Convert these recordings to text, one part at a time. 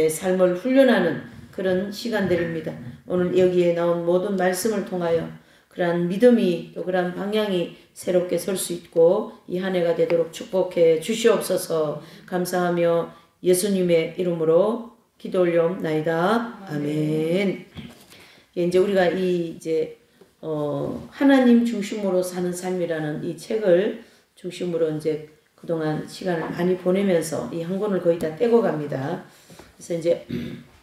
삶을 훈련하는 그런 시간들입니다. 오늘 여기에 나온 모든 말씀을 통하여 그러한 믿음이 또 그러한 방향이 새롭게 설 수 있고 이 한 해가 되도록 축복해 주시옵소서. 감사하며 예수님의 이름으로 기도 올려옵나이다. 아멘. 이제 우리가 하나님 중심으로 사는 삶이라는 이 책을 중심으로 이제 그동안 시간을 많이 보내면서 이 한 권을 거의 다 떼고 갑니다. 그래서 이제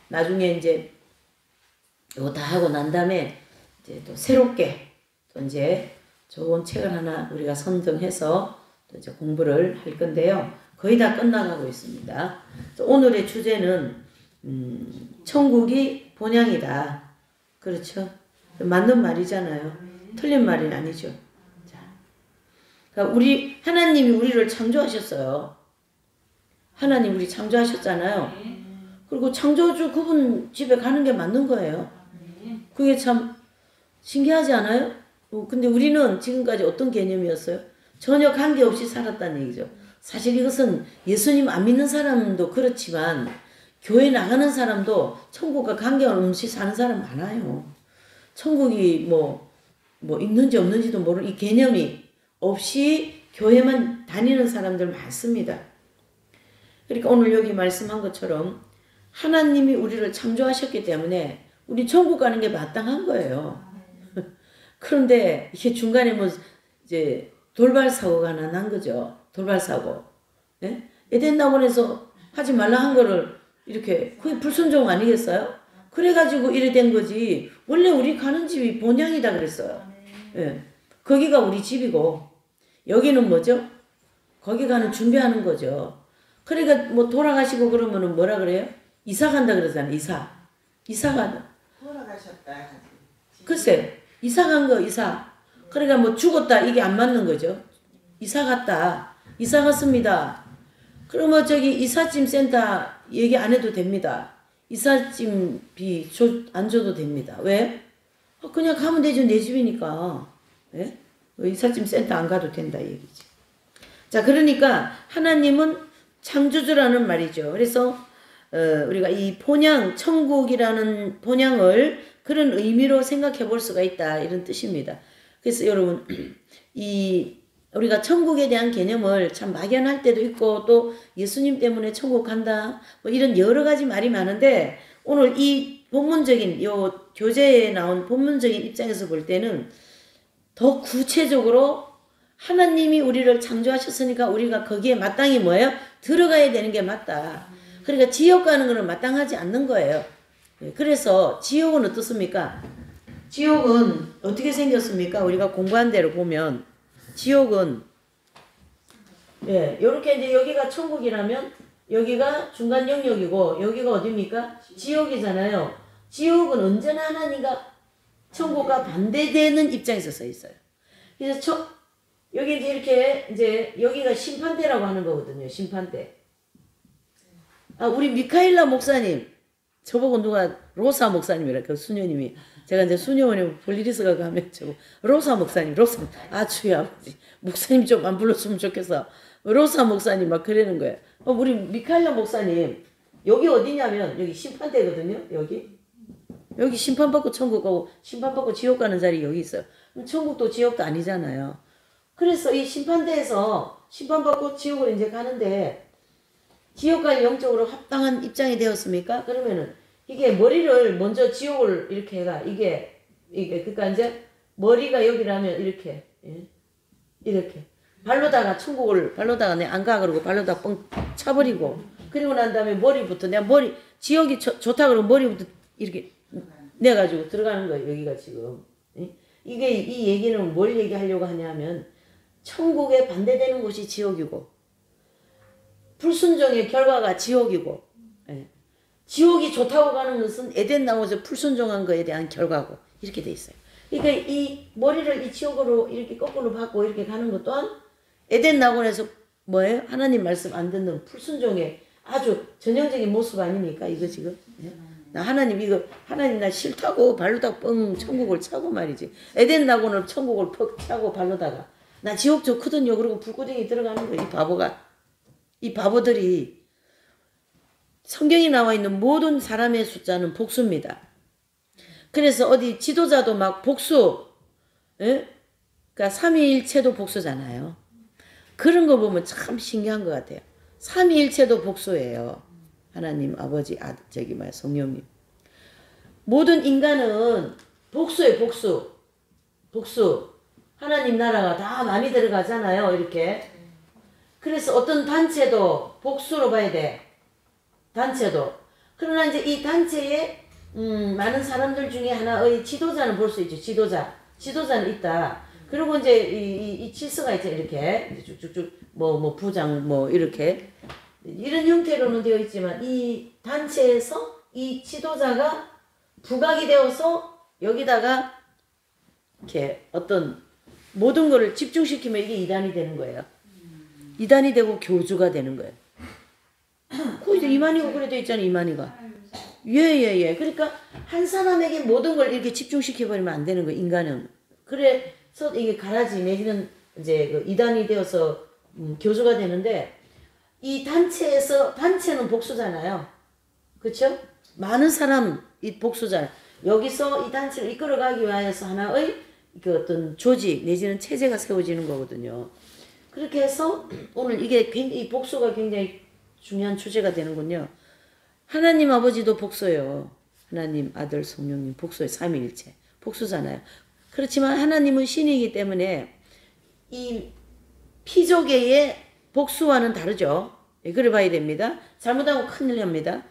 나중에 이제 이거 다 하고 난 다음에 이제 또 새롭게 또 이제 좋은 책을 하나 우리가 선정해서 또 이제 공부를 할 건데요. 거의 다 끝나가고 있습니다. 오늘의 주제는 천국이 본향이다. 그렇죠? 맞는 말이잖아요. 틀린 말은 아니죠. 자, 그러니까 하나님이 우리를 창조하셨어요. 하나님 우리 창조하셨잖아요. 그리고 창조주 그분 집에 가는 게 맞는 거예요. 그게 참 신기하지 않아요? 근데 우리는 지금까지 어떤 개념이었어요? 전혀 관계없이 살았다는 얘기죠. 사실 이것은 예수님 안 믿는 사람도 그렇지만 교회 나가는 사람도 천국과 관계없이 사는 사람 많아요. 천국이 뭐 있는지 없는지도 모르는 이 개념이 없이 교회만 다니는 사람들 많습니다. 그러니까 오늘 여기 말씀한 것처럼 하나님이 우리를 창조하셨기 때문에 우리 천국 가는 게 마땅한 거예요. 그런데 이게 중간에 이제 돌발 사고가 하나 난 거죠. 돌발 사고. 네? 에덴 낙원에서 하지 말라 한 거를 이렇게 그게 불순종 아니겠어요? 그래가지고 이래 된 거지. 원래 우리 가는 집이 본향이다 그랬어요. 예. 거기가 우리 집이고 여기는 뭐죠? 거기 가는 준비하는 거죠. 그러니까 돌아가시고 그러면은 뭐라 그래요? 이사 간다 그러잖아요. 이사 간다. 돌아가셨다. 글쎄 이사 간 거 이사. 그러니까 죽었다 이게 안 맞는 거죠. 이사 갔다. 이사 갔습니다. 그러면 저기 이삿짐 센터 얘기 안 해도 됩니다. 이삿짐비 안 줘도 됩니다. 왜? 그냥 가면 되죠. 내 집이니까. 네? 이삿짐 센터 안 가도 된다 얘기지. 자, 그러니까 하나님은 창조주라는 말이죠. 그래서 우리가 이 본향, 천국이라는 본향을 그런 의미로 생각해 볼 수가 있다. 이런 뜻입니다. 그래서 여러분 우리가 천국에 대한 개념을 참 막연할 때도 있고 또 예수님 때문에 천국 간다 이런 여러 가지 말이 많은데 오늘 이 본문적인 요 교재에 나온 본문적인 입장에서 볼 때는 더 구체적으로 하나님이 우리를 창조하셨으니까 우리가 거기에 마땅히 뭐예요? 들어가야 되는 게 맞다. 그러니까 지옥 가는 거는 마땅하지 않는 거예요. 그래서 지옥은 어떻습니까? 지옥은 어떻게 생겼습니까? 우리가 공부한 대로 보면 지옥은 요렇게 이제 여기가 천국이라면 여기가 중간 영역이고 여기가 어디입니까? 지옥이잖아요. 지옥은 언제나 하나님과 천국과 반대되는 입장에서 서 있어요. 그래서 여기 이제 여기가 심판대라고 하는 거거든요. 심판대. 우리 미카엘라 목사님 저보고 누가 로사 목사님이라 그 수녀님이 제가 이제 수녀원에 볼 일이 있어가 가면 저거 로사 목사님 주의 아버지 목사님 좀 안 불렀으면 좋겠어. 로사 목사님 막 그러는 거예요. 우리 미카엘라 목사님 여기 어디냐면 여기 심판대거든요. 여기 심판받고 천국 가고 심판받고 지옥 가는 자리 여기 있어요. 그럼 천국도 지옥도 아니잖아요. 그래서 이 심판대에서 심판받고 지옥을 이제 가는데 지옥과 영적으로 합당한 입장이 되었습니까? 그러면은 이게 머리를 먼저 지옥을 이렇게 해가 이게 그러니까 이제 머리가 여기라면 이렇게 발로다가 천국을 발로다가 내 안 가 그러고 발로다 뻥 차버리고 그리고 난 다음에 머리부터 내가 지옥이 좋다 그러면 머리부터 이렇게 내가지고 들어가는 거예요. 여기가 지금 이게 이 얘기는 뭘 얘기하려고 하냐면 천국에 반대되는 곳이 지옥이고 불순종의 결과가 지옥이고 지옥이 좋다고 가는 것은 에덴 나오서 불순종한 거에 대한 결과고 이렇게 돼 있어요. 그러니까 이 머리를 이 지옥으로 이렇게 거꾸로 받고 이렇게 가는 것 또한 에덴 낙원에서 뭐예요? 하나님 말씀 안 듣는 불순종의 아주 전형적인 모습 아닙니까? 이거 지금 하나님 나 싫다고 발로다가 뻥 천국을 차고 말이지. 에덴 낙원을 천국을 퍽 차고 발로다가 나 지옥 좋거든요. 그러고 불구덩이 들어가는 거예요. 이 바보들이 성경에 나와 있는 모든 사람의 숫자는 복수입니다. 그래서 어디 지도자도 막 복수, 예? 그러니까 삼위일체도 복수잖아요. 그런 거 보면 참 신기한 것 같아요. 삼위일체도 복수예요. 하나님, 아버지, 성령님. 모든 인간은 복수예요, 복수. 복수. 하나님 나라가 다 많이 들어가잖아요, 이렇게. 그래서 어떤 단체도 복수로 봐야 돼. 단체도. 그러나 이제 이 단체에 많은 사람들 중에 하나의 지도자는 볼 수 있죠. 지도자는 있다. 그리고 이제 이 질서가 있죠. 이렇게 쭉쭉쭉 뭐 부장 뭐 이렇게 이런 형태로는 되어 있지만 이 단체에서 이 지도자가 부각이 되어서 여기다가 이렇게 어떤 모든 거를 집중시키면 이게 이단이 되는 거예요. 이단이 되고 교주가 되는 거예요. 거기서 이만희가 그래 돼 있잖아. 이만희가. 예. 그러니까 한 사람에게 모든 걸 이렇게 집중시켜버리면 안 되는 거예요. 인간은. 그래서 이게 가라지 내지는 이제 그 이단이 되어서 교주가 되는데 이 단체는 복수잖아요. 그렇죠? 많은 사람이 복수잖아요. 여기서 이 단체를 이끌어가기 위해서 하나의 그 어떤 조직 내지는 체제가 세워지는 거거든요. 그렇게 해서 오늘 이 복수가 굉장히 중요한 주제가 되는군요. 하나님 아버지도 복수예요. 하나님 아들 성령님 복수예요. 삼위일체 복수잖아요. 그렇지만 하나님은 신이기 때문에 이 피조계의 복수와는 다르죠. 그래 봐야 됩니다. 잘못하면 큰일 납니다.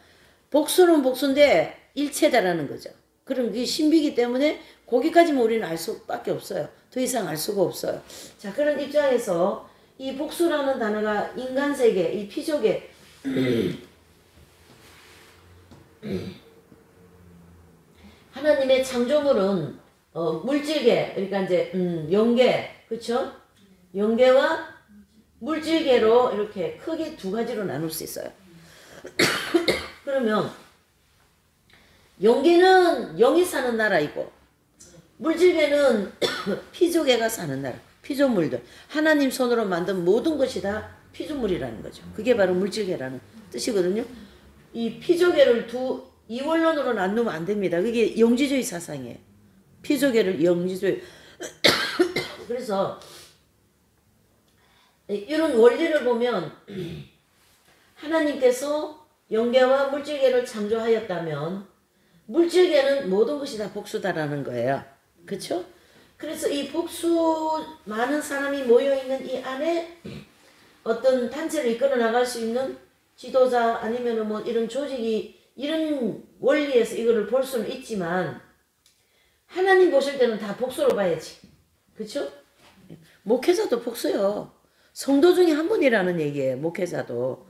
복수는 복수인데 일체다라는 거죠. 그럼 그게 신비이기 때문에 거기까지만 우리는 알 수밖에 없어요. 더 이상 알 수가 없어요. 자, 그런 입장에서 이 복수라는 단어가 인간 세계, 이 피조계 하나님의 창조물은 물질계, 그러니까 이제 영계, 그렇죠? 영계와 물질계로 이렇게 크게 두 가지로 나눌 수 있어요. 그러면 영계는 영이 사는 나라이고 물질계는 피조계가 사는 나라. 피조물들. 하나님 손으로 만든 모든 것이 다 피조물이라는 거죠. 그게 바로 물질계라는 뜻이거든요. 이 피조계를 이원론으로 나누면 안 됩니다. 그게 영지주의 사상이에요. 피조계를 영지주의. 그래서 이런 원리를 보면 하나님께서 영계와 물질계를 창조하였다면 물질계는 모든 것이 다 복수다라는 거예요. 그렇죠? 그래서 이 복수 많은 사람이 모여있는 이 안에 어떤 단체를 이끌어 나갈 수 있는 지도자 아니면 뭐 이런 조직이 이런 원리에서 이거를 볼 수는 있지만 하나님 보실 때는 다 복수로 봐야지. 그렇죠? 목회자도 복수요. 성도 중에 한 분이라는 얘기예요. 목회자도.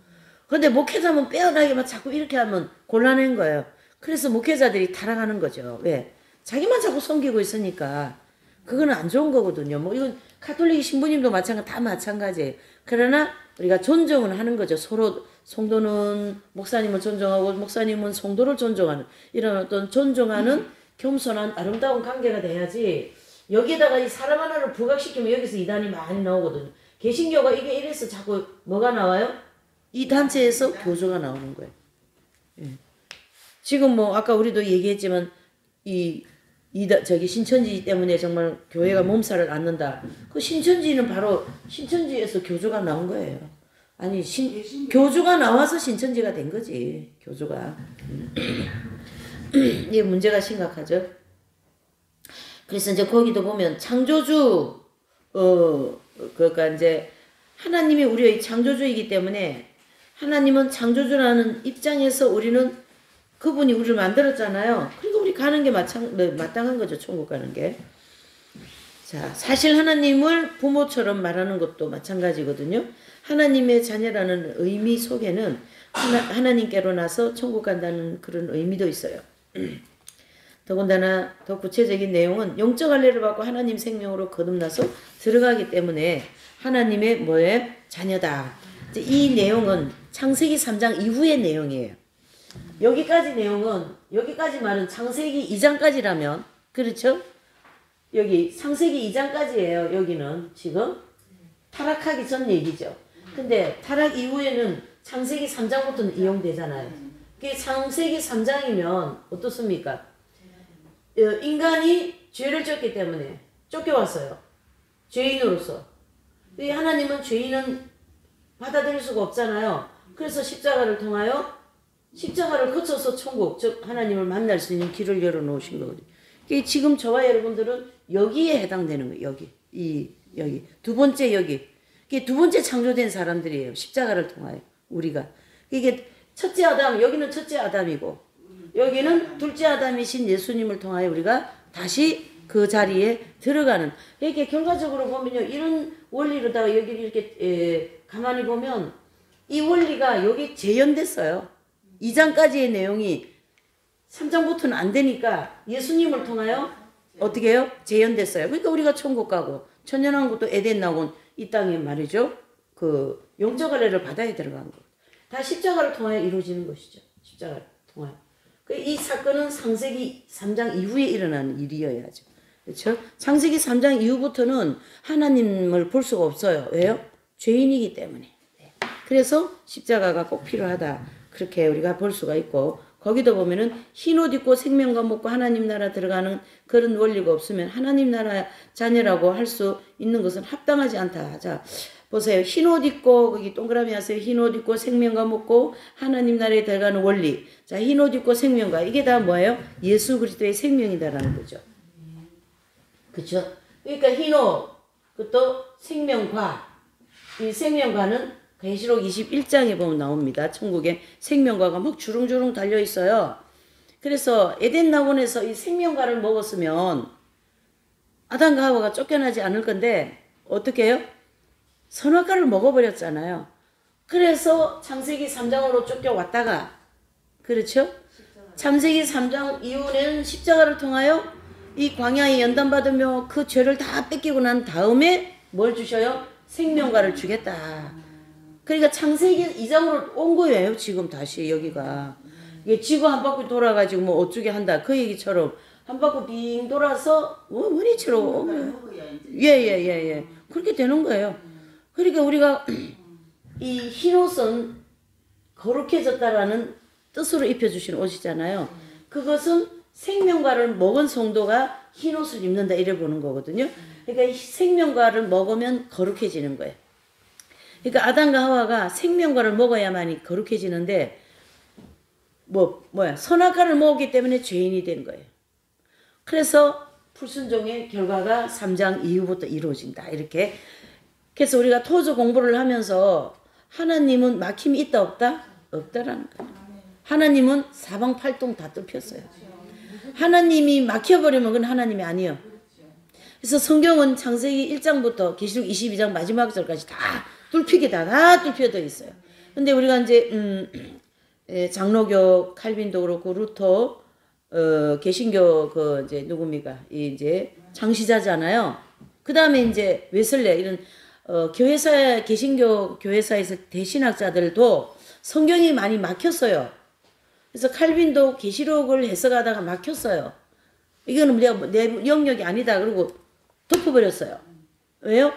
근데 목회자면 빼어나게만 자꾸 이렇게 하면 곤란한 거예요. 그래서 목회자들이 타락하는 거죠. 왜? 자기만 자꾸 섬기고 있으니까 그거는 안 좋은 거거든요. 뭐 이건 가톨릭 신부님도 다 마찬가지예요. 그러나 우리가 존중은 하는 거죠. 서로 성도는 목사님을 존중하고 목사님은 성도를 존중하는 이런 어떤 존중하는 겸손한 아름다운 관계가 돼야지 여기에다가 이 사람 하나를 부각시키면 여기서 이단이 많이 나오거든요. 개신교가 이게 이래서 자꾸 뭐가 나와요? 이 단체에서 교조가 나오는 거예요. 예. 지금 뭐 아까 우리도 얘기했지만 신천지 때문에 정말 교회가 몸살을 앓는다. 그 신천지는 바로 신천지에서 교주가 나온 거예요. 아니 교주가 나와서 신천지가 된 거지. 교주가. 이게 문제가 심각하죠. 그래서 이제 거기도 보면 창조주 그러니까 이제 하나님이 우리의 창조주이기 때문에 하나님은 창조주라는 입장에서 우리는 그분이 우리를 만들었잖아요. 그러니까 우리 가는 게 마땅한 거죠. 천국 가는 게. 자, 사실 하나님을 부모처럼 말하는 것도 마찬가지거든요. 하나님의 자녀라는 의미 속에는 하나님께로 나서 천국 간다는 그런 의미도 있어요. 더군다나 더 구체적인 내용은 영적 할례를 받고 하나님 생명으로 거듭나서 들어가기 때문에 하나님의 자녀다. 이 내용은 창세기 3장 이후의 내용이에요. 여기까지 말은 창세기 2장까지라면, 그렇죠? 여기 창세기 2장까지예요. 여기는 지금 타락하기 전 얘기죠. 근데 타락 이후에는 창세기 3장부터는 이용되잖아요. 그게 창세기 3장이면 어떻습니까? 인간이 죄를 졌기 때문에 쫓겨왔어요. 죄인으로서. 하나님은 죄인은 받아들일 수가 없잖아요. 그래서 십자가를 통하여 십자가를 거쳐서 천국, 즉 하나님을 만날 수 있는 길을 열어놓으신 거거든요. 지금 저와 여러분들은 여기에 해당되는 거예요. 여기 두 번째 여기. 이게 두 번째 창조된 사람들이에요. 십자가를 통하여 우리가. 이게 첫째 아담, 여기는 첫째 아담이고 여기는 둘째 아담이신 예수님을 통하여 우리가 다시 그 자리에 들어가는. 이렇게 결과적으로 보면요, 이런 원리로다가 여기를 이렇게 가만히 보면 이 원리가 여기 재현됐어요. 2장까지의 내용이 3장부터는 안 되니까 예수님을 통하여 어떻게 해요? 재현됐어요. 그러니까 우리가 천국 가고 천년왕국도 에덴 나온 이 땅에 말이죠. 그 영적 할례를 받아야 들어간 거. 다 십자가를 통하여 이루어지는 것이죠. 십자가를 통하여. 이 사건은 창세기 3장 이후에 일어나는 일이어야죠. 그렇죠? 창세기 3장 이후부터는 하나님을 볼 수가 없어요. 왜요? 죄인이기 때문에. 그래서 십자가가 꼭 필요하다. 그렇게 우리가 볼 수가 있고, 거기도 보면은 흰 옷 입고 생명과 먹고 하나님 나라 들어가는 그런 원리가 없으면 하나님 나라 자녀라고 할 수 있는 것은 합당하지 않다. 자, 보세요. 흰 옷 입고, 거기 동그라미 하세요. 흰 옷 입고 생명과 먹고 하나님 나라에 들어가는 원리. 자, 흰 옷 입고 생명과. 이게 다 뭐예요? 예수 그리스도의 생명이다라는 거죠. 그쵸? 그러니까 흰 옷, 그것도 생명과. 이 생명과는 계시록 21장에 보면 나옵니다. 천국에 생명과가 막 주렁주렁 달려 있어요. 그래서 에덴 낙원에서 이 생명과를 먹었으면 아담과 하와가 쫓겨나지 않을 건데 어떻게 해요? 선악과를 먹어버렸잖아요. 그래서 창세기 3장으로 쫓겨왔다가, 그렇죠? 창세기 3장 이후에는 십자가를 통하여 이 광야에 연단받으며 그 죄를 다 뺏기고 난 다음에 뭘 주셔요? 생명과를 주겠다. 그러니까 창세기 2장으로 온 거예요. 지금 다시 여기가. 이게 지구 한 바퀴 돌아가지고 뭐 어쩌게 한다. 그 얘기처럼 한 바퀴 빙 돌아서 원위치로 예. 그렇게 되는 거예요. 그러니까 우리가 이 흰옷은 거룩해졌다라는 뜻으로 입혀주신 옷이잖아요. 그것은 생명과를 먹은 성도가 흰옷을 입는다 이래 보는 거거든요. 그러니까 이 생명과를 먹으면 거룩해지는 거예요. 그러니까 아담과 하와가 생명과를 먹어야만이 거룩해지는데 선악과를 먹었기 때문에 죄인이 된 거예요. 그래서 불순종의 결과가 3장 이후부터 이루어진다. 이렇게. 그래서 우리가 토저 공부를 하면서 하나님은 막힘이 있다 없다? 없다라는 거예요. 하나님은 사방팔동 다 뚫혔어요. 하나님이 막혀버리면 그건 하나님이 아니에요. 그래서 성경은 창세기 1장부터 계시록 22장 마지막 절까지 다 뚫히게 다 뚫혀져 있어요. 근데 우리가 이제 장로교 칼빈도 그렇고 루터 개신교 그 이제 누굽니까? 이제 창시자잖아요. 그다음에 이제 웨슬레 이런 교회사 개신교 교회사에서 대신학자들도 성경이 많이 막혔어요. 그래서 칼빈도 계시록을 해석하다가 막혔어요. 이거는 내 영역이 아니다. 그러고 덮어버렸어요. 왜요?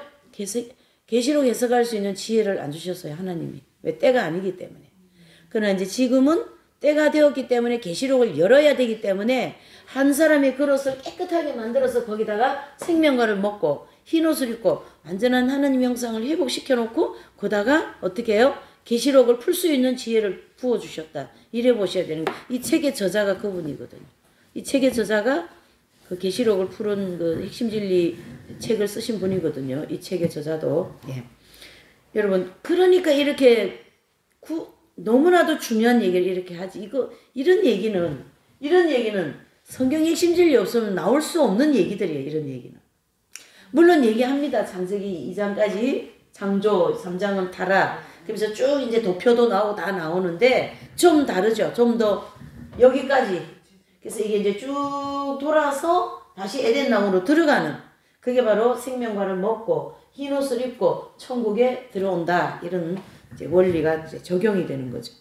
계시록 해석할 수 있는 지혜를 안 주셨어요. 하나님이. 왜? 때가 아니기 때문에. 그러나 이제 지금은 때가 되었기 때문에 계시록을 열어야 되기 때문에 한 사람의 그릇을 깨끗하게 만들어서 거기다가 생명과를 먹고 흰옷을 입고 완전한 하나님 형상을 회복시켜 놓고 거다가 어떻게 해요? 계시록을 풀 수 있는 지혜를 부어주셨다. 이래 보셔야 되는 거예요. 이 책의 저자가 그분이거든요. 이 책의 저자가 그 계시록을 푸른 그 핵심 진리 책을 쓰신 분이거든요. 이 책의 저자도. 예. 여러분, 그러니까 이렇게 너무나도 중요한 얘기를 이렇게 하지. 이런 얘기는 성경 핵심 진리 없으면 나올 수 없는 얘기들이에요. 이런 얘기는. 물론 얘기합니다. 창세기 2장까지 창조, 3장은 타락. 그래서 쭉 이제 도표도 나오고 다 나오는데 좀 다르죠. 좀 더 여기까지. 그래서 이게 이제 쭉 돌아서 다시 에덴 나무로 들어가는, 그게 바로 생명과를 먹고 흰옷을 입고 천국에 들어온다. 이런 이제 원리가 이제 적용이 되는 거죠.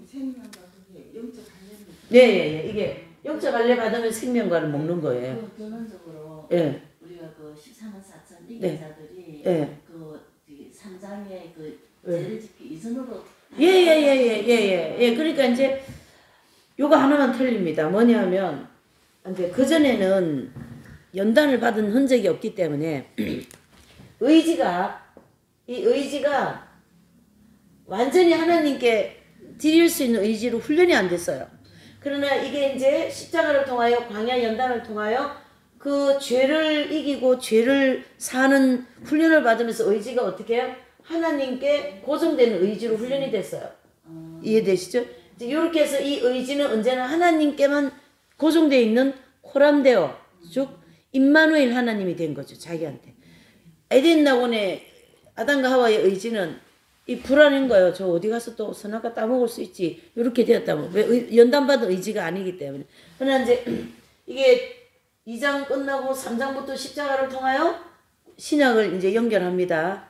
생명과 그게 영적 관련이. 네. 이게 영적 관련 받으면 생명과를 먹는 거예요. 결론적으로 예. 우리가 그 14만 4천 리기자들이 그 3장의 그 죄를 짓기 이전으로 예. 그러니까 이제 요거 하나만 틀립니다. 뭐냐면 이제 그전에는 연단을 받은 흔적이 없기 때문에 이 의지가 완전히 하나님께 드릴 수 있는 의지로 훈련이 안 됐어요. 그러나 이게 이제 십자가를 통하여 광야 연단을 통하여 그 죄를 이기고 죄를 사는 훈련을 받으면서 의지가 어떻게 해요? 하나님께 고정되는 의지로 훈련이 됐어요. 이해되시죠? 이제 이렇게 해서 이 의지는 언제나 하나님께만 고정되어 있는 코람데오, 즉 임마누엘 하나님이 된 거죠. 자기한테. 에덴 낙원의 아담과 하와의 의지는 이 불안한 거예요. 저 어디 가서 또 선악과 따먹을 수 있지. 이렇게 되었다면. 왜? 연단받은 의지가 아니기 때문에. 그러나 이제 이게 2장 끝나고 3장부터 십자가를 통하여 신약을 이제 연결합니다.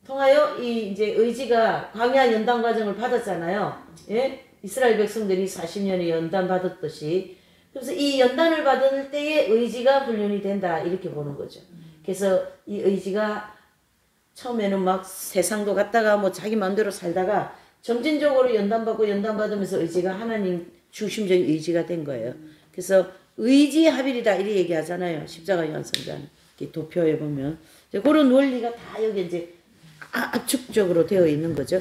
통하여 이 이제 의지가 광야 연단 과정을 받았잖아요. 예? 이스라엘 백성들이 40년의 연단 받았듯이. 그래서 이 연단을 받을 때에 의지가 훈련이 된다. 이렇게 보는 거죠. 그래서 이 의지가 처음에는 막 세상도 갔다가 뭐 자기 마음대로 살다가 점진적으로 연단받으면서 의지가 하나님 중심적인 의지가 된 거예요. 그래서 의지 합일이다 이렇게 얘기하잖아요. 십자가 요한성전 도표에 보면 그런 원리가 다 여기 이제 압축적으로 되어 있는 거죠.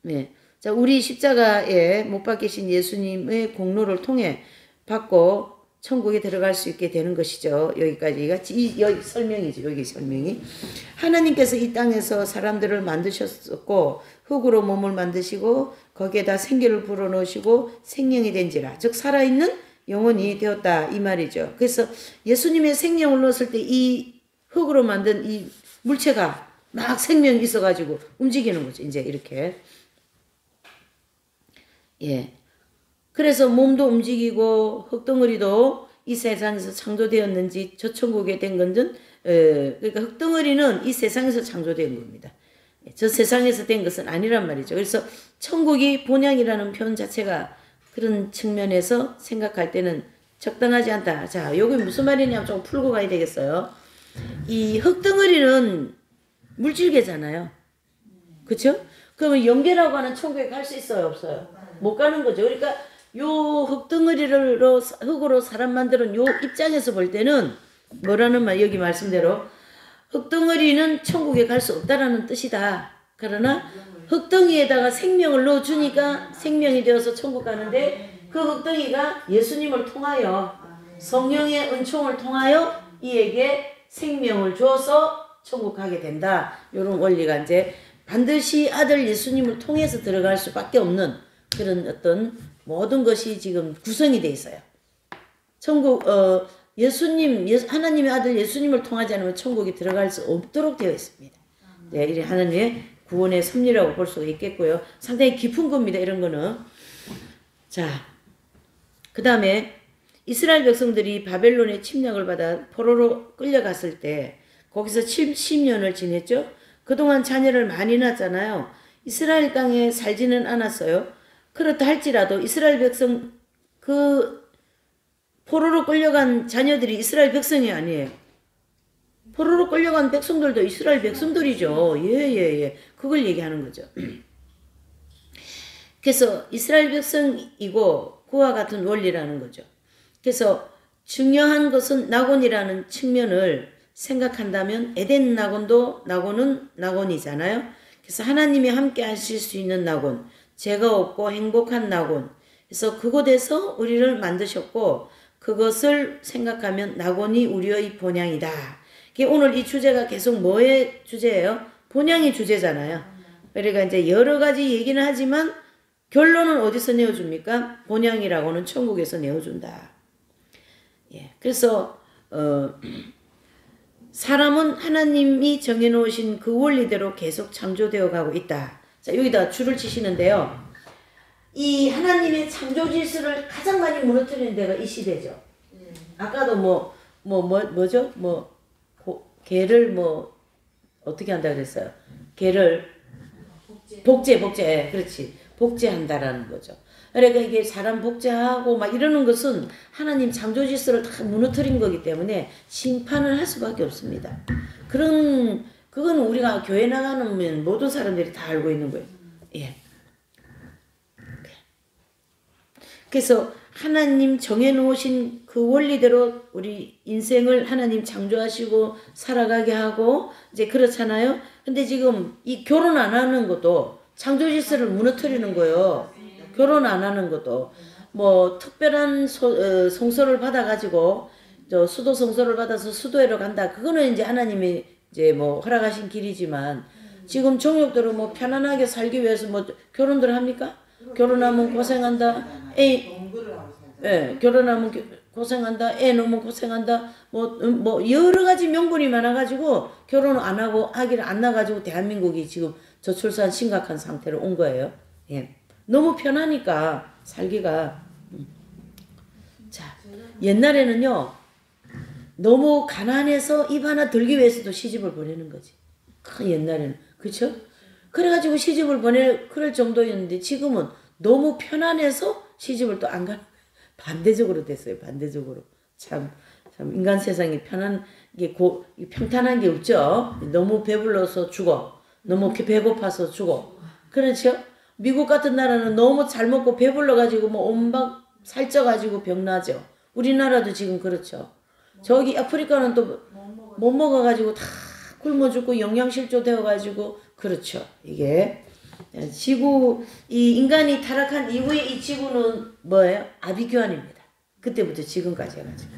네. 자, 우리 십자가에 못 박히신 예수님의 공로를 통해 받고 천국에 들어갈 수 있게 되는 것이죠. 여기까지가 여기 설명이죠. 여기 설명이. 하나님께서 이 땅에서 사람들을 만드셨고 흙으로 몸을 만드시고 거기에다 생기를 불어넣으시고 생명이 된지라. 즉 살아있는 영혼이 되었다 이 말이죠. 그래서 예수님의 생명을 넣었을 때 이 흙으로 만든 이 물체가 막 생명이 있어가지고 움직이는 거죠. 이제 이렇게. 예. 그래서 몸도 움직이고 흙덩어리도 이 세상에서 창조되었는지 저 천국에 된 건든 그러니까 흙덩어리는 이 세상에서 창조된 겁니다. 저 세상에서 된 것은 아니란 말이죠. 그래서 천국이 본향이라는 표현 자체가 그런 측면에서 생각할 때는 적당하지 않다. 자, 여기 무슨 말이냐면 좀 풀고 가야 되겠어요. 이 흙덩어리는 물질계잖아요. 그렇죠? 그러면 영계라고 하는 천국에 갈 수 있어요, 없어요? 못 가는 거죠. 그러니까 요 흙으로 사람 만드는 요 입장에서 볼 때는 뭐라는 말, 여기 말씀대로 흙덩어리는 천국에 갈 수 없다라는 뜻이다. 그러나 흙덩이에다가 생명을 넣어주니까 생명이 되어서 천국 가는데 그 흙덩이가 예수님을 통하여 성령의 은총을 통하여 이에게 생명을 줘서 천국 가게 된다. 이런 원리가 이제 반드시 아들 예수님을 통해서 들어갈 수밖에 없는 그런 어떤 모든 것이 지금 구성이 돼 있어요. 천국 하나님의 아들 예수님을 통하지 않으면 천국에 들어갈 수 없도록 되어 있습니다. 네, 이게 하나님의 구원의 섭리라고 볼 수가 있겠고요. 상당히 깊은 겁니다. 이런 거는. 자, 그 다음에 이스라엘 백성들이 바벨론의 침략을 받아 포로로 끌려갔을 때 거기서 70년을 지냈죠. 그동안 자녀를 많이 낳았잖아요. 이스라엘 땅에 살지는 않았어요. 그렇다 할지라도 이스라엘 백성 그 포로로 끌려간 자녀들이 이스라엘 백성이 아니에요. 포로로 끌려간 백성들도 이스라엘 백성들이죠. 예. 그걸 얘기하는 거죠. 그래서 이스라엘 백성이고 그와 같은 원리라는 거죠. 그래서 중요한 것은 낙원이라는 측면을 생각한다면 에덴 낙원은 낙원이잖아요. 그래서 하나님이 함께 하실 수 있는 낙원, 죄가 없고 행복한 낙원. 그래서 그곳에서 우리를 만드셨고 그것을 생각하면 낙원이 우리의 본향이다. 오늘 이 주제가 계속 뭐의 주제예요? 본향이 주제잖아요. 그러니까 이제 여러 가지 얘기는 하지만 결론은 어디서 내어줍니까? 본향이라고는 천국에서 내어준다. 예. 그래서 사람은 하나님이 정해놓으신 그 원리대로 계속 창조되어 가고 있다. 자, 여기다 줄을 치시는데요. 이 하나님의 창조 질서를 가장 많이 무너뜨리는 데가 이 시대죠. 아까도 뭐죠? 개를 어떻게 한다 그랬어요? 개를 복제. 그렇지. 복제한다라는 거죠. 그러니까 이게 사람 복제하고 막 이러는 것은 하나님 창조 질서를 다 무너뜨린 거기 때문에 심판을 할 수밖에 없습니다. 그건 우리가 교회 나가는 모든 사람들이 다 알고 있는 거예요. 예. 그래서 하나님 정해놓으신 그 원리대로 우리 인생을 하나님 창조하시고 살아가게 하고 이제 그렇잖아요. 근데 지금 이 결혼 안 하는 것도 창조 질서를 무너뜨리는 거예요. 결혼 안 하는 것도 뭐 특별한 성소를 받아가지고 저 수도 성소를 받아서 수도회로 간다. 그거는 이제 하나님이 이제 뭐 허락하신 길이지만 지금 종족들은 뭐 편안하게 살기 위해서 뭐 결혼들 합니까? 결혼하면 고생한다. 결혼하면 고생한다. 애 놓으면 고생한다. 뭐 여러 가지 명분이 많아가지고 결혼 안 하고 아기를 안 낳아가지고 대한민국이 지금 저출산 심각한 상태로 온 거예요. 예. 너무 편하니까 살기가. 자, 옛날에는요. 너무 가난해서 입 하나 들기 위해서도 시집을 보내는 거지. 옛날에는. 그쵸? 그래가지고 시집을 그럴 정도였는데 지금은 너무 편안해서 시집을 또 안 가는 반대적으로 됐어요. 반대적으로. 참 인간 세상이 평탄한 게 없죠. 너무 배불러서 죽어. 너무 배고파서 죽어. 그렇죠? 미국 같은 나라는 너무 잘 먹고 배불러가지고 뭐 온박 살쪄가지고 병나죠. 우리나라도 지금 그렇죠. 저기 아프리카는 또 못 먹어가지고 다 굶어 죽고 영양실조 되어가지고 그렇죠. 이게 지구 이 인간이 타락한 이후에 이 지구는 뭐예요? 아비규환입니다. 그때부터 지금까지 해가지고.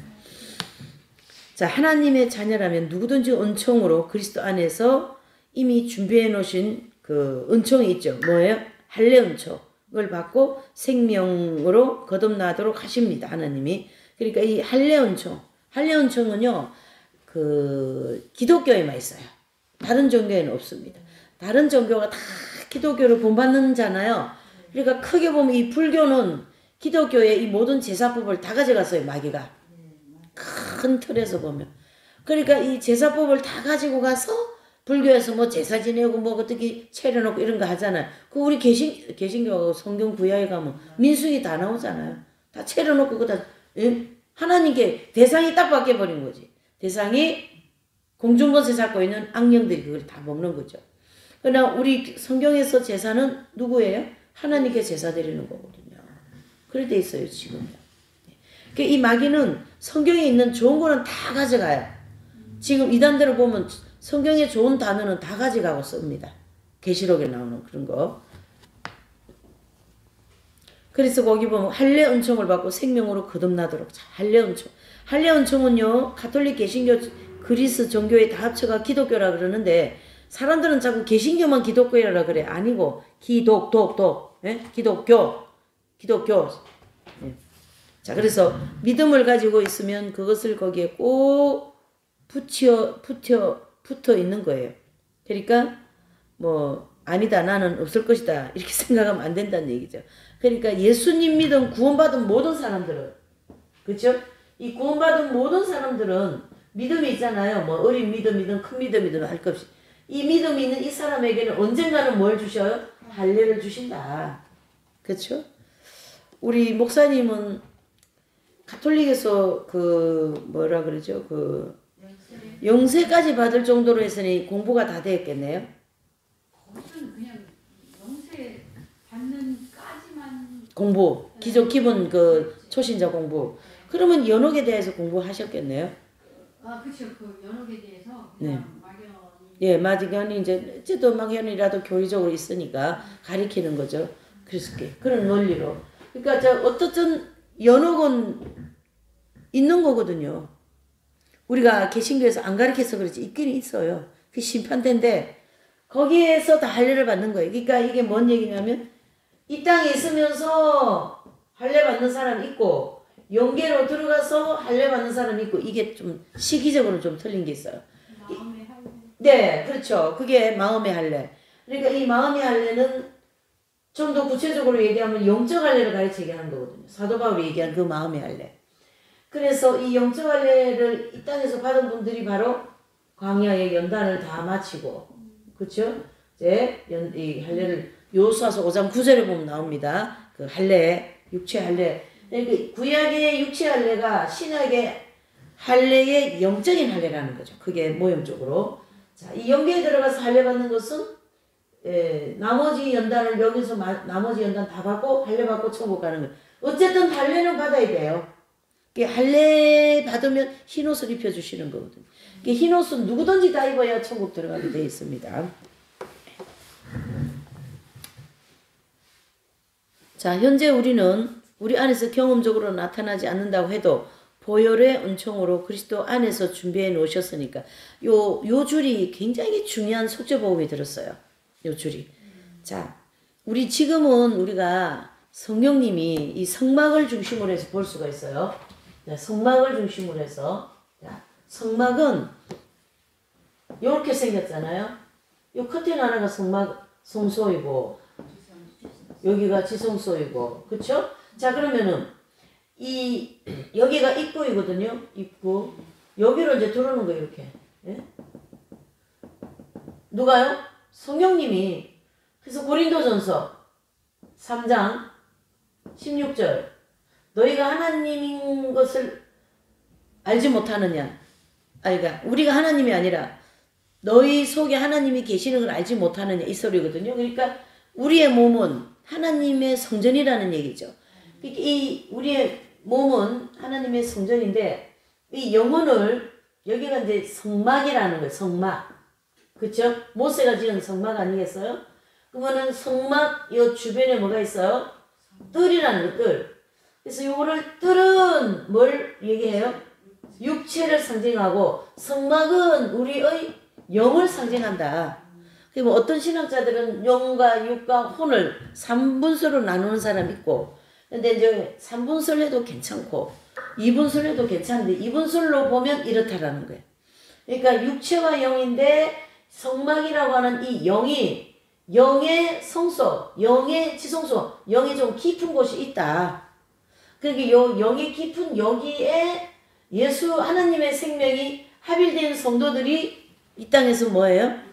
자, 하나님의 자녀라면 누구든지 은총으로 그리스도 안에서 이미 준비해 놓으신 그 은총이 있죠. 뭐예요? 할례 은총을 받고 생명으로 거듭나도록 하십니다. 하나님이. 그러니까 이 할례 은총은요. 그 기독교에만 있어요. 다른 종교에는 없습니다. 다른 종교가 다 기독교를 본받는잖아요. 그러니까 크게 보면 이 불교는 기독교의 이 모든 제사법을 다 가져갔어요. 마귀가. 큰 틀에서 보면. 그러니까 이 제사법을 다 가지고 가서 불교에서 뭐 제사 지내고 뭐 어떻게 차려놓고 이런 거 하잖아요. 그 우리 개신교하고 성경 구약에 가면 민수기 다 나오잖아요. 다 차려놓고 그다 하나님께 대상이 딱 바뀌어버린 거지. 대상이 공중권세 잡고 있는 악령들이 그걸 다 먹는 거죠. 그러나 우리 성경에서 제사는 누구예요? 하나님께 제사 드리는 거거든요. 그래 돼 있어요, 지금. 이 마귀는 성경에 있는 좋은 거는 다 가져가요. 지금 이단대로 보면 성경에 좋은 단어는 다 가져가고 씁니다. 계시록에 나오는 그런 거. 그래서 거기 보면 할례 은총을 받고 생명으로 거듭나도록. 할례 은총. 할례 은총은요. 가톨릭, 개신교, 그리스 종교에 다 합쳐가 기독교라 그러는데 사람들은 자꾸 개신교만 기독교라 그래. 아니고 기독교. 예. 자, 그래서 믿음을 가지고 있으면 그것을 거기에 꼭 붙어 있는 거예요. 그러니까 뭐 아니다 나는 없을 것이다 이렇게 생각하면 안 된다는 얘기죠. 그러니까 예수님 믿음 구원받은 모든 사람들은 그렇죠? 이 구원받은 모든 사람들은 믿음이 있잖아요. 뭐 어린 믿음이든 큰 믿음이든 할 것 없이 이 믿음이 있는 이 사람에게는 언젠가는 뭘 주셔요? 할례를 주신다. 그렇죠? 우리 목사님은 가톨릭에서 그 뭐라 그러죠? 그 영세까지 받을 정도로 했으니 공부가 다 되었겠네요. 거기서는 그냥 영세 받는까지만 공부 기본 그 초신자 공부. 그러면 연옥에 대해서 공부하셨겠네요. 아 그렇죠. 그 연옥에 대해서 네. 그냥 막연히 예, 막연히 이제 어쨌든 막연이라도 교리적으로 있으니까 가리키는 거죠. 그래서 그런 논리로. 그러니까 저 어떻든 연옥은 있는 거거든요. 우리가 개신교에서 안 가르쳐서 그렇지 있긴 있어요. 그 심판대인데 거기에서 다 할례를 받는 거예요. 그러니까 이게 뭔 얘기냐면 이 땅에 있으면서 할례 받는 사람이 있고 영계로 들어가서 할례 받는 사람이 있고 이게 좀 시기적으로 좀 틀린 게 있어요. 마음의 할례. 네, 그렇죠. 그게 마음의 할례. 그러니까 이 마음의 할례는 좀 더 구체적으로 얘기하면 영적 할례를 가르치게 하는 거거든요. 사도 바울이 얘기한 그 마음의 할례. 그래서 이 영적 할례를 이 땅에서 받은 분들이 바로 광야의 연단을 다 마치고, 그렇죠? 이제 이 할례를 요수아서 5장 9절에 보면 나옵니다. 그 할례, 육체 할례. 그러니까 구약의 육체 할례가 신약의 할례의 영적인 할례라는 거죠. 그게 모형적으로. 자, 이 영계에 들어가서 할례 받는 것은 나머지 연단을 여기서 나머지 연단 다 받고 할례 받고 천국 가는 거예요. 어쨌든 할례는 받아야 돼요. 할례 받으면 흰옷을 입혀주시는 거거든요. 흰옷은 누구든지 다 입어야 천국 들어가게 되어 있습니다. 자, 현재 우리는 우리 안에서 경험적으로 나타나지 않는다고 해도 보혈의 은총으로 그리스도 안에서 준비해 놓으셨으니까 요 줄이 굉장히 중요한 속죄복음이 들었어요. 요 줄이. 자, 우리 지금은 우리가 성령님이 이 성막을 중심으로 해서 볼 수가 있어요. 자, 성막을 중심으로 해서 자, 성막은 이렇게 생겼잖아요. 요 커튼 하나가 성막 성소이고 여기가 지성소이고 그쵸? 자, 그러면은 여기가 입구이거든요. 입구. 여기로 이제 들어오는 거예요. 이렇게. 예? 누가요? 성령님이. 그래서 고린도전서 3장 16절 너희가 하나님인 것을 알지 못하느냐. 그러니까 우리가 하나님이 아니라 너희 속에 하나님이 계시는 걸 알지 못하느냐 이 소리거든요. 그러니까 우리의 몸은 하나님의 성전이라는 얘기죠. 이 우리의 몸은 하나님의 성전인데 이 영혼을 여기가 이제 성막이라는 거예요. 성막. 그쵸? 모세가 지은 성막 아니겠어요? 그러면은 성막 요 주변에 뭐가 있어요? 뜰이라는 거, 뜰. 그래서 요거를 뜰은 뭘 얘기해요? 육체를 상징하고 성막은 우리의 영을 상징한다. 뭐 어떤 신학자들은 영과 육과 혼을 3분수로 나누는 사람 있고 근데 이제 3분술 해도 괜찮고 2분술 해도 괜찮은데 2분술로 보면 이렇다라는 거예요. 그러니까 육체와 영인데 성막이라고 하는 이 영이 영의 성소, 영의 지성소, 영이 좀 깊은 곳이 있다. 그러니까 요 영이 깊은 여기에 예수 하나님의 생명이 합일된 성도들이 이 땅에서 뭐예요?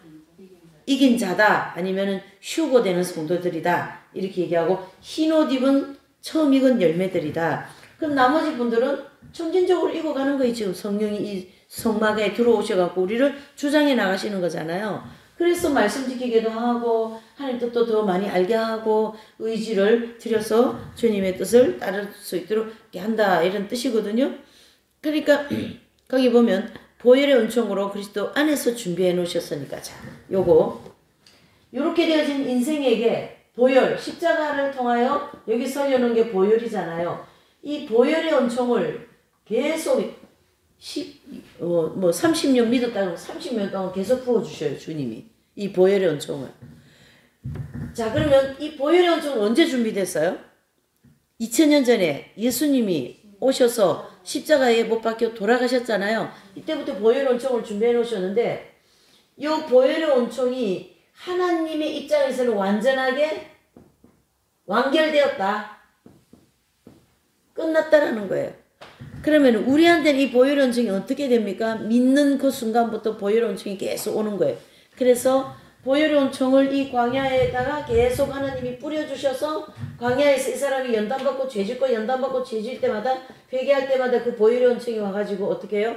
이긴 자다 아니면은 휴고되는 성도들이다 이렇게 얘기하고 흰옷 입은 처음 익은 열매들이다. 그럼 나머지 분들은 점진적으로 익어가는 거예요. 지금 성령이 이 성막에 들어오셔갖고 우리를 주장해 나가시는 거잖아요. 그래서 말씀 지키기도 하고 하나님 뜻도 더 많이 알게 하고 의지를 들여서 주님의 뜻을 따를 수 있도록 한다 이런 뜻이거든요. 그러니까 거기 보면 보혈의 은총으로 그리스도 안에서 준비해 놓으셨으니까 자 요거 요렇게 되어진 인생에게 보혈 십자가를 통하여 여기 설려놓은 게 보혈이잖아요. 이 보혈의 은총을 계속 30년 믿었다고 30년 동안 계속 부어주셔요. 주님이 이 보혈의 은총을. 자, 그러면 이 보혈의 은총은 언제 준비됐어요? 2000년 전에 예수님이 오셔서 십자가에 못 박혀 돌아가셨잖아요. 이때부터 보혈의 은총을 준비해 놓으셨는데 이 보혈의 은총이 하나님의 입장에서는 완전하게 완결되었다. 끝났다라는 거예요. 그러면 우리한테는 이 보혈의 은총이 어떻게 됩니까? 믿는 그 순간부터 보혈의 은총이 계속 오는 거예요. 그래서 보혈의 은총을 이 광야에다가 계속 하나님이 뿌려주셔서 광야에서 이 사람이 연단받고 죄짓고 연단받고 죄질 때마다 회개할 때마다 그 보혈의 은총이 와가지고 어떻게 해요?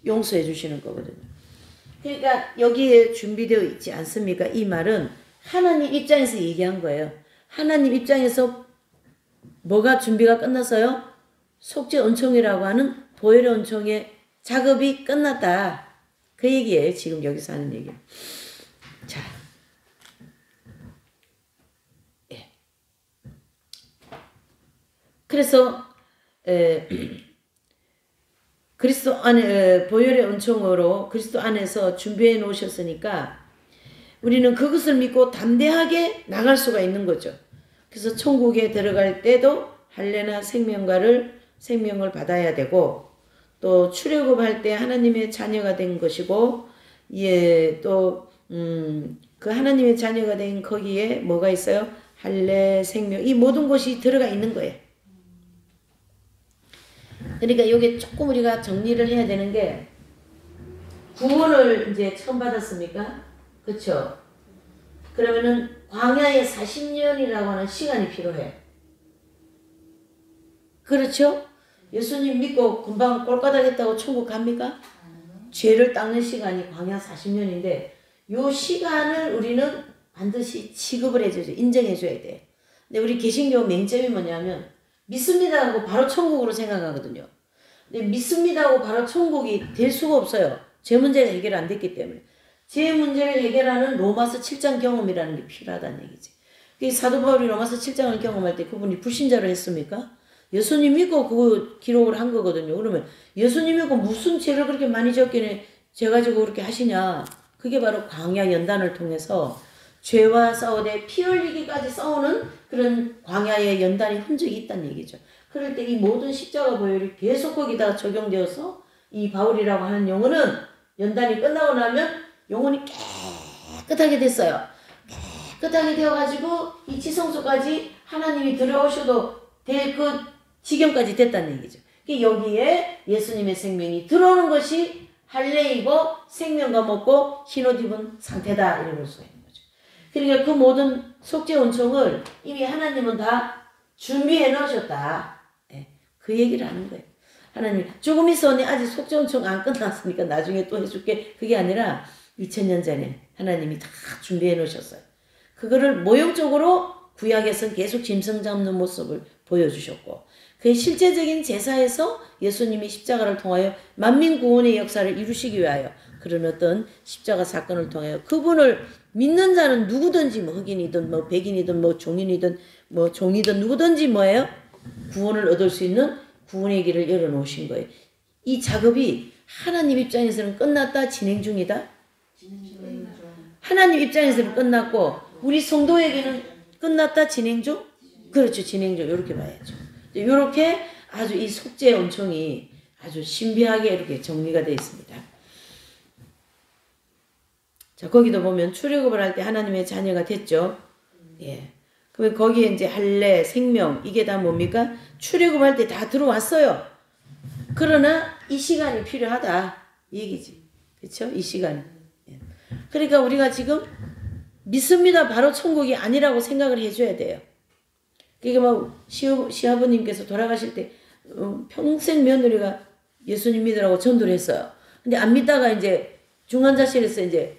용서해 주시는 거거든요. 그러니까 여기에 준비되어 있지 않습니까? 이 말은 하나님 입장에서 얘기한 거예요. 하나님 입장에서 뭐가 준비가 끝났어요? 속죄 은총이라고 하는 보혈의 은총의 작업이 끝났다. 그 얘기예요. 지금 여기서 하는 얘기. 자, 예. 그래서 그리스도 안에 보혈의 은총으로 그리스도 안에서 준비해 놓으셨으니까 우리는 그것을 믿고 담대하게 나갈 수가 있는 거죠. 그래서 천국에 들어갈 때도 할례나 생명을 받아야 되고 또 출애굽할 때 하나님의 자녀가 된 것이고 예, 또 그 하나님의 자녀가 된 거기에 뭐가 있어요? 할례, 생명 이 모든 것이 들어가 있는 거예요. 그러니까 이게 조금 우리가 정리를 해야 되는 게 구원을 이제 처음 받았습니까? 그렇죠? 그러면은 광야에 40년이라고 하는 시간이 필요해. 그렇죠? 예수님 믿고 금방 꼴까닥 했다고 천국 갑니까? 죄를 닦는 시간이 광야 40년인데 요 시간을 우리는 반드시 취급을 해줘야죠. 인정해줘야 돼. 근데 우리 개신교 맹점이 뭐냐면 믿습니다 하고 바로 천국으로 생각하거든요. 근데 믿습니다 하고 바로 천국이 될 수가 없어요. 제 문제가 해결 안 됐기 때문에. 제 문제를 해결하는 로마서 7장 경험이라는 게 필요하다는 얘기지. 사도 바울이 로마서 7장을 경험할 때 그분이 불신자로 했습니까? 예수님 믿고 그 기록을 한 거거든요. 그러면 예수님 믿고 무슨 죄를 그렇게 많이 졌기에 죄 가지고 그렇게 하시냐. 그게 바로 광야 연단을 통해서 죄와 싸우되 피 흘리기까지 싸우는 그런 광야의 연단의 흔적이 있다는 얘기죠. 그럴 때 이 모든 십자가 보혈이 계속 거기다가 적용되어서 이 바울이라고 하는 영혼은 연단이 끝나고 나면 영혼이 깨끗하게 됐어요. 깨끗하게 되어가지고 이 지성소까지 하나님이 들어오셔도 될 그 지경까지 됐다는 얘기죠. 여기에 예수님의 생명이 들어오는 것이 할례이고 생명과 먹고 흰옷 입은 상태다 이런 걸 수가 있는 거죠. 그러니까 그 모든 속죄 온총을 이미 하나님은 다 준비해 놓으셨다. 그 얘기를 하는 거예요. 하나님 조금 있어 아직 속죄 온총 안 끝났으니까 나중에 또 해줄게. 그게 아니라 2000년 전에 하나님이 다 준비해 놓으셨어요. 그거를 모형적으로 구약에서는 계속 짐승 잡는 모습을 보여주셨고 그 실제적인 제사에서 예수님이 십자가를 통하여 만민 구원의 역사를 이루시기 위하여 그런 어떤 십자가 사건을 통하여 그분을 믿는 자는 누구든지 뭐 흑인이든 뭐 백인이든 뭐 종인이든 뭐 종이든 누구든지 뭐예요? 구원을 얻을 수 있는 구원의 길을 열어놓으신 거예요. 이 작업이 하나님 입장에서는 끝났다 진행 중이다. 하나님 입장에서는 끝났고 우리 성도에게는 끝났다 진행 중? 그렇죠. 진행 중. 이렇게 봐야죠. 이렇게 아주 이 속죄 온총이 아주 신비하게 이렇게 정리가 되어 있습니다. 자, 거기도 보면 출애굽을 할 때 하나님의 자녀가 됐죠. 예. 그러면 거기에 이제 할례, 생명 이게 다 뭡니까? 출애굽할 때 다 들어왔어요. 그러나 이 시간이 필요하다 이 얘기지. 그렇죠? 이 시간. 예. 그러니까 우리가 지금 믿습니다. 바로 천국이 아니라고 생각을 해줘야 돼요. 그러니까 막 시아버님께서 돌아가실 때 평생 며느리가 예수님 믿으라고 전도를 했어요. 근데 안 믿다가 이제 중환자실에서 이제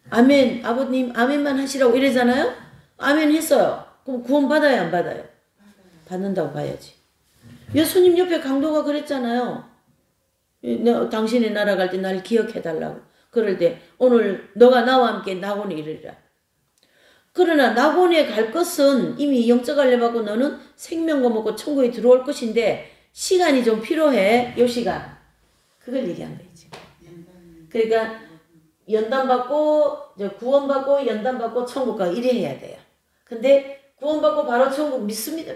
아멘 아버님 아멘만 하시라고 이러잖아요. 아멘 했어요. 그럼 구원 받아요 안 받아요? 받는다고 봐야지. 예수님 옆에 강도가 그랬잖아요. 당신의 나라 갈 때 날 기억해달라고. 그럴 때 오늘 너가 나와 함께 낙원에 이르리라. 그러나 낙원에 갈 것은 이미 영적 할례 받고 너는 생명과 먹고 천국에 들어올 것인데 시간이 좀 필요해. 요 시간. 그걸 얘기한 거지. 그러니까 연단받고 구원받고 연단받고 천국 가고 이래 해야 돼요. 근데 구원받고 바로 천국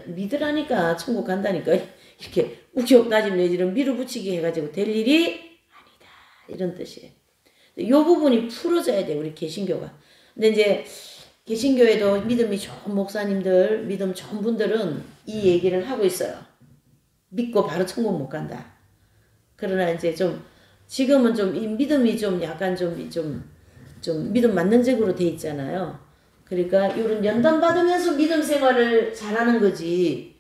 믿으라니까 천국 간다니까 이렇게 우격다짐 내지는 밀어붙이기 해가지고 될 일이 아니다. 이런 뜻이에요. 이 부분이 풀어져야 돼요. 우리 개신교가. 근데 이제 개신교에도 믿음이 좋은 목사님들, 믿음 좋은 분들은 이 얘기를 하고 있어요. 믿고 바로 천국 못 간다. 그러나 이제 좀 지금은 좀 이 믿음이 좀 약간 좀 믿음 만능적으로 돼 있잖아요. 그러니까 이런 연단 받으면서 믿음 생활을 잘하는 거지.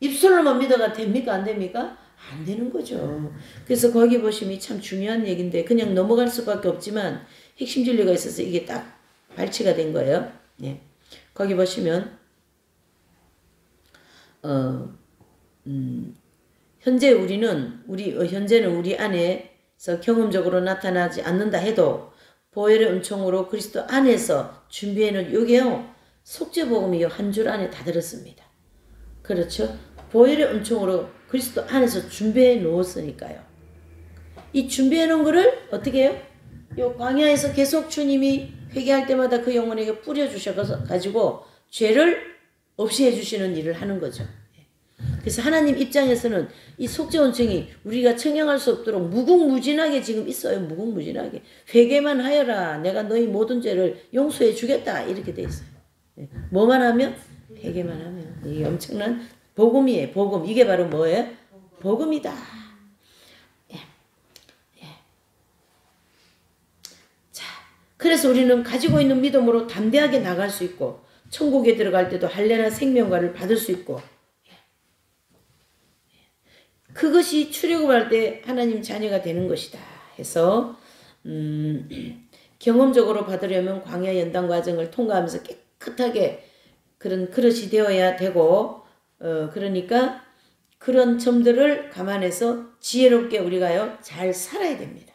입술로만 믿어가 됩니까 안 됩니까? 안 되는 거죠. 그래서 거기 보시면 참 중요한 얘기인데 그냥 넘어갈 수밖에 없지만 핵심 진리가 있어서 이게 딱 발치가 된 거예요. 네. 거기 보시면 현재는 우리 안에서 경험적으로 나타나지 않는다 해도 보혈의 은총으로 그리스도 안에서 준비해놓은 요게요. 속죄복음이 한 줄 안에 다 들었습니다. 그렇죠? 보혈의 은총으로 그리스도 안에서 준비해 놓았으니까요. 이 준비해 놓은 거를 어떻게 해요? 요 광야에서 계속 주님이 회개할 때마다 그 영혼에게 뿌려주셔가지고 죄를 없이 해주시는 일을 하는 거죠. 그래서 하나님 입장에서는 이 속죄 온청이 우리가 청량할 수 없도록 무궁무진하게 지금 있어요. 무궁무진하게. 회개만 하여라. 내가 너희 모든 죄를 용서해 주겠다. 이렇게 돼 있어요. 뭐만 하면? 회개만 하면. 이게 엄청난 복음이에요. 복음. 이게 바로 뭐예요? 복음이다. 예. 예. 자, 그래서 우리는 가지고 있는 믿음으로 담대하게 나갈 수 있고 천국에 들어갈 때도 할례나 생명과를 받을 수 있고 그것이 출애굽할 때 하나님 자녀가 되는 것이다 해서 경험적으로 받으려면 광야 연단 과정을 통과하면서 깨끗하게 그런 그릇이 되어야 되고 그러니까 그런 점들을 감안해서 지혜롭게 우리가요 잘 살아야 됩니다.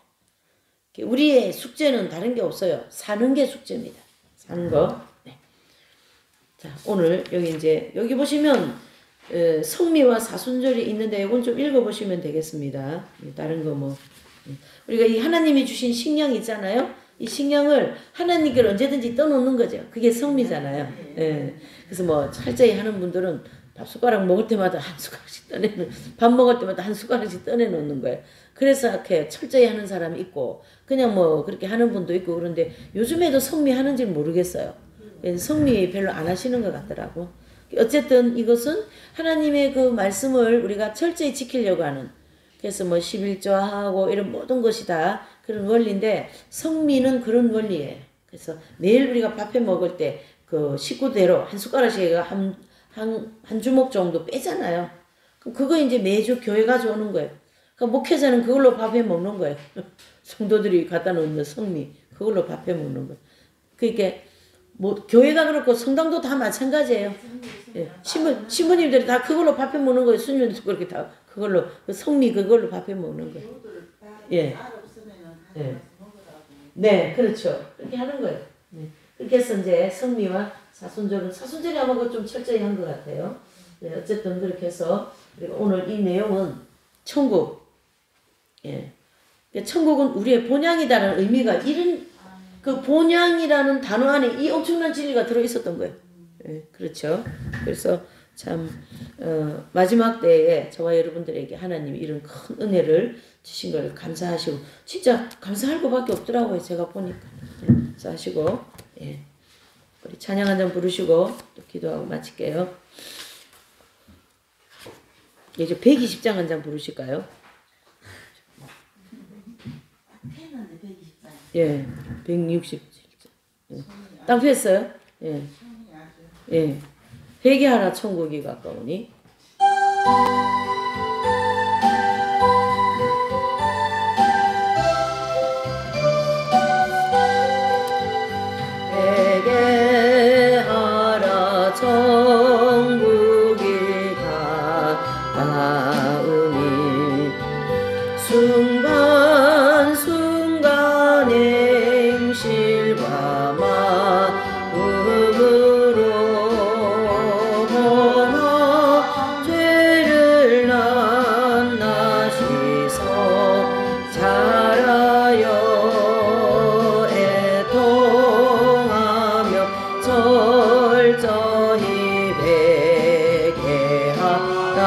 우리의 숙제는 다른 게 없어요. 사는 게 숙제입니다. 사는 거. 네. 자, 오늘 여기 보시면 성미와 사순절이 있는데 이건 좀 읽어보시면 되겠습니다. 다른 거 뭐. 우리가 이 하나님이 주신 식량 있잖아요. 이 식량을 하나님께 언제든지 떠놓는 거죠. 그게 성미잖아요. 예. 그래서 뭐 철저히 하는 분들은 밥 숟가락 먹을 때마다 한 숟가락씩 밥 먹을 때마다 한 숟가락씩 떠내놓는 거예요. 그래서 이렇게 철저히 하는 사람이 있고 그냥 뭐 그렇게 하는 분도 있고 그런데 요즘에도 성미 하는지 모르겠어요. 성미 별로 안 하시는 것 같더라고. 어쨌든 이것은 하나님의 그 말씀을 우리가 철저히 지키려고 하는 그래서 뭐 11조하고 이런 모든 것이 다 그런 원리인데 성미는 그런 원리예요. 그래서 매일 우리가 밥해 먹을 때 그 식구대로 한 숟가락씩 한 주먹 정도 빼잖아요. 그럼 그거 이제 매주 교회 가져오는 거예요. 그러니까 목회자는 그걸로 밥해 먹는 거예요. 성도들이 갖다 놓는 성미 그걸로 밥해 먹는 거예요. 그러니까 뭐 교회가 그렇고 성당도 다 마찬가지예요. 예. 신부님들이 다 그걸로 밥해 먹는 거예요. 수녀님도 그렇게 다 그걸로 그 성미 그걸로 밥해 먹는 거예요. 예. 예. 네, 그렇죠. 그렇게 하는 거예요. 네. 그렇게 해서 이제 성미와 사순절이 아마 좀 철저히 한 것 같아요. 네, 어쨌든 그렇게 해서 그리고 오늘 이 내용은 천국. 예. 천국은 우리의 본향이다라는 의미가 이런 그 본향이라는 단어 안에 이 엄청난 진리가 들어 있었던 거예요. 예, 그렇죠. 그래서 참 마지막 때에 저와 여러분들에게 하나님이 이런 큰 은혜를 주신 걸 감사하시고 진짜 감사할 것밖에 없더라고요. 제가 보니까. 감사하시고 예. 우리 찬양 한 장 부르시고 또 기도하고 마칠게요. 이제 120장 한 장 부르실까요? 예, 160. 예. 땅 폈어요? 예. 예. 회개하라 천국이 가까우니. 회개하라 천국이 가까우니 순간순간의 행실과 마음으로 범하 죄를 낱낱이서 잘하여 애통하며 철저히 회개하라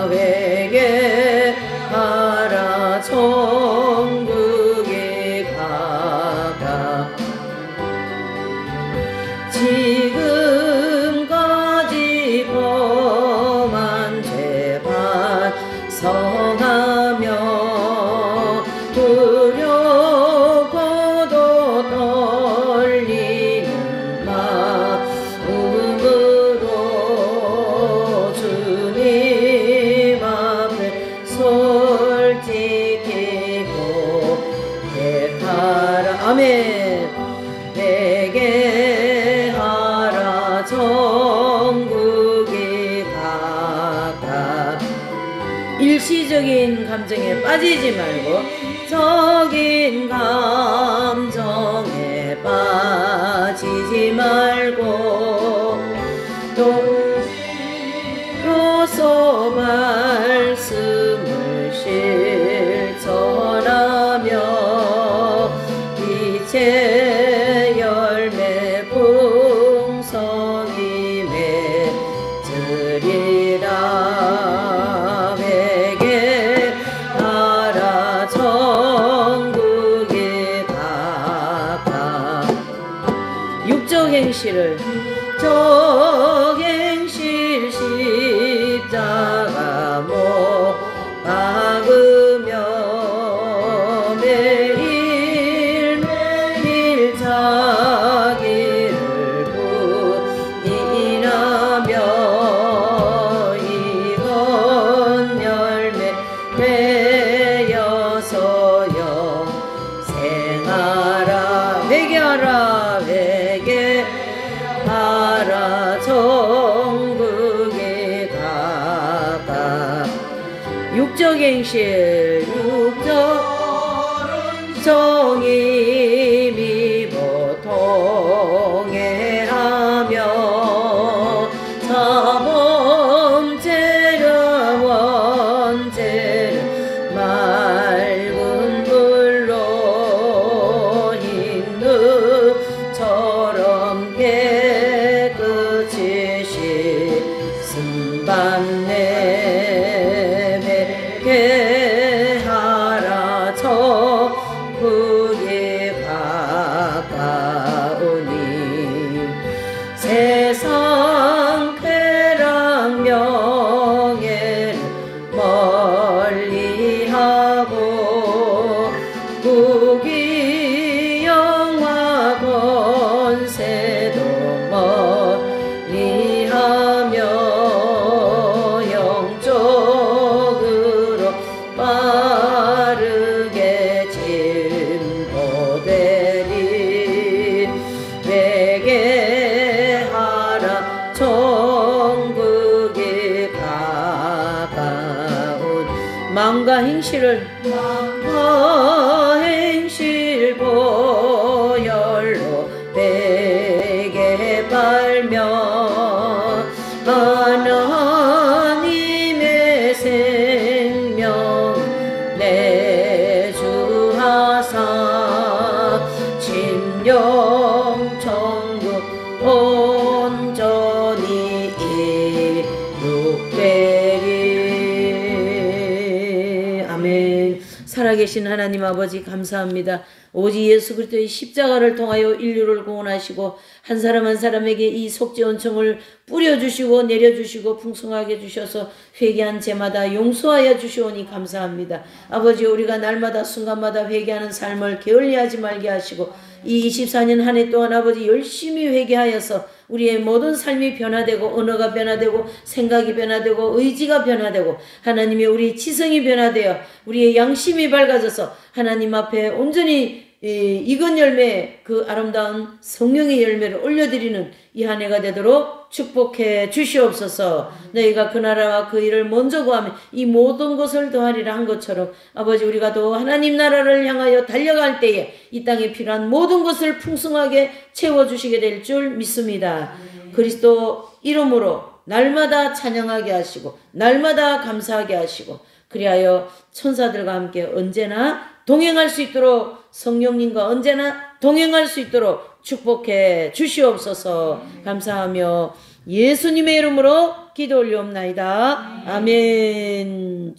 회개하라 천국이 가까 지금까지 범한 죄 반성하며 두렵고도 떨리는 마음으로 주님 앞에 솔직히 고백하라. 아멘. 회개하라 천국이 가까 일시적인 감정에 빠지지 말고 적인 감정에 빠지지 말고 또로서 말씀을 실천하며 빛의 열매 풍성히 맺으리라. 회개하라 천국이 가까 육적 행실을 적행실 십자가 못 박으며 매일 자기를 부인하며 이건 열매 되어서 영생하라. 회개하라 회개하라 육적 행실 육적 정의미 보통해하며 사범죄를 원죄를 맑은 물로 흰눈처럼 깨끗이 씻음 받네 뵙게 하라 천국이 가까우니 세상 쾌락 명예를 멀리하고 국위 영화 권세도 멀리하며 영적으로 빠르게 진보되리 되게 하라 천국이 가까운 망과 행실을 망과 행실 보혈로 베게 빨며 하나님의 생명 내주하사 진영 천국 온전히 이룩되리. 아멘. 살아계신 하나님 아버지 감사합니다. 오직 예수 그리스도의 십자가를 통하여 인류를 구원하시고 한 사람 한 사람에게 이 속죄 온청을 뿌려주시고 내려주시고 풍성하게 주셔서 회개한 죄마다 용서하여 주시오니 감사합니다. 아버지 우리가 날마다 순간마다 회개하는 삶을 게을리하지 말게 하시고 이 24년 한 해 동안 아버지 열심히 회개하여서 우리의 모든 삶이 변화되고 언어가 변화되고 생각이 변화되고 의지가 변화되고 하나님의 우리 지성이 변화되어 우리의 양심이 밝아져서 하나님 앞에 온전히 익은 열매 그 아름다운 성령의 열매를 올려드리는 이 한 해가 되도록 축복해 주시옵소서. 너희가 그 나라와 그 일을 먼저 구하면 이 모든 것을 더하리라 한 것처럼 아버지 우리가 또 하나님 나라를 향하여 달려갈 때에 이 땅에 필요한 모든 것을 풍성하게 채워주시게 될 줄 믿습니다. 그리스도 이름으로 날마다 찬양하게 하시고 날마다 감사하게 하시고 그리하여 천사들과 함께 언제나 동행할 수 있도록 성령님과 언제나 동행할 수 있도록 축복해 주시옵소서. 감사하며 예수님의 이름으로 기도 올리옵나이다. 아멘.